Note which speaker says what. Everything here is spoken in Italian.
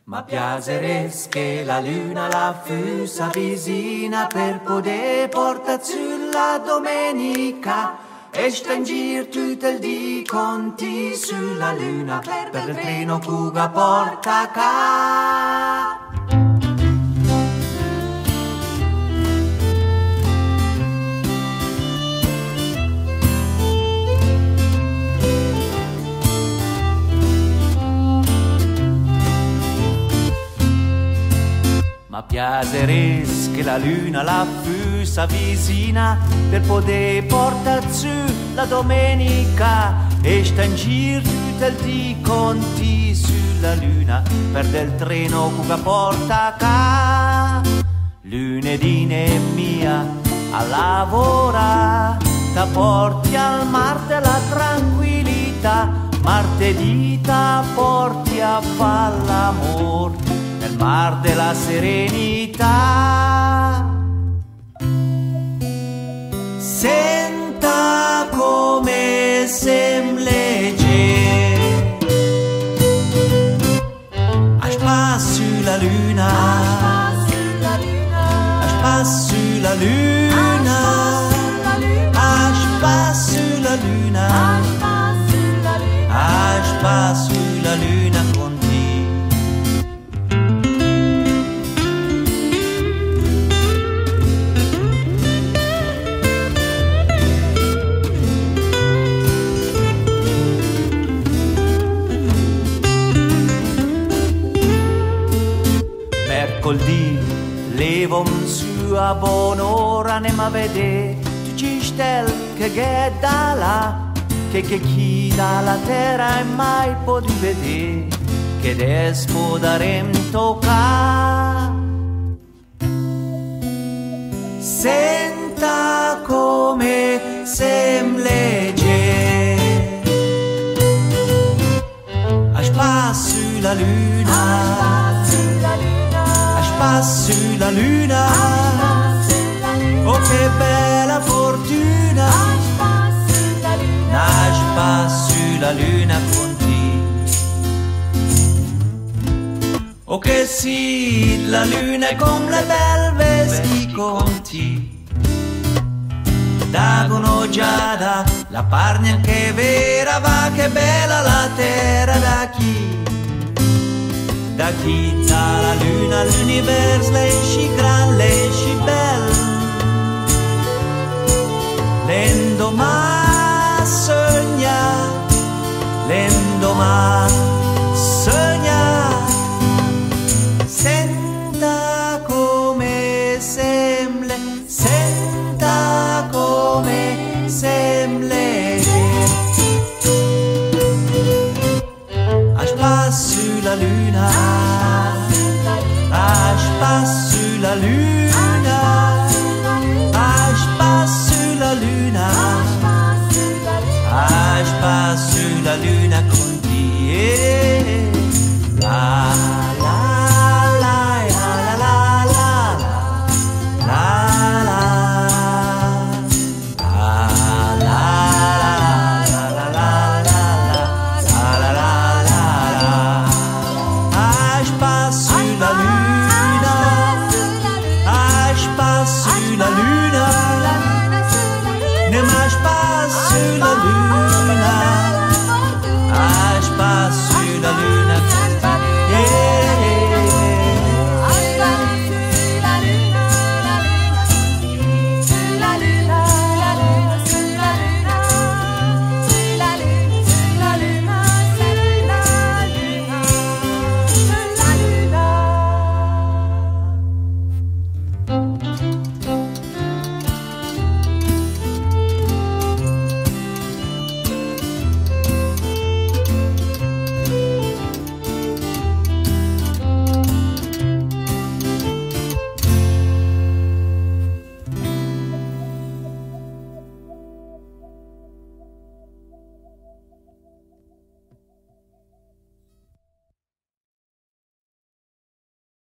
Speaker 1: Ma piaceres che la luna la fusa vicina per poter portare sulla domenica e sta in giro tutto il dì conti sulla luna per il treno che porta ca. Ma piaceres che la luna la fusa vicina per poter portare su la domenica e sta in giro tutto il dì conti sulla luna per del treno che porta ca. Lunedì è mia a lavora, ta porti al mar della tranquillità, martedì ta porti a far l'amor nel mar della serenità. Senta come semlegge a spasso la luna, a spasso la luna, a spasso la luna, a spasso la luna con te. Mercoledì levo su a buon'ora, andiamo a vedere tutti i stelle che da là, che chi dalla terra mai potuto vedere, che adesso darem tocca. Senta come semlegge a spasso la luna, spasso la luna, oh che bella fortuna, a spasso la luna con te. Oh che sì, la luna è come le belle vesti con te. Da gonoggiata, la parnia che vera va, che bella la terra da chi. Da chi la luna, l'univers, l'esci gran, l'esci bel. L'endoma sogna, l'endoma sogna. Senta come semble, senta come semble. A spasso la luna, a spasso la luna, a spasso la luna, a spasso la luna.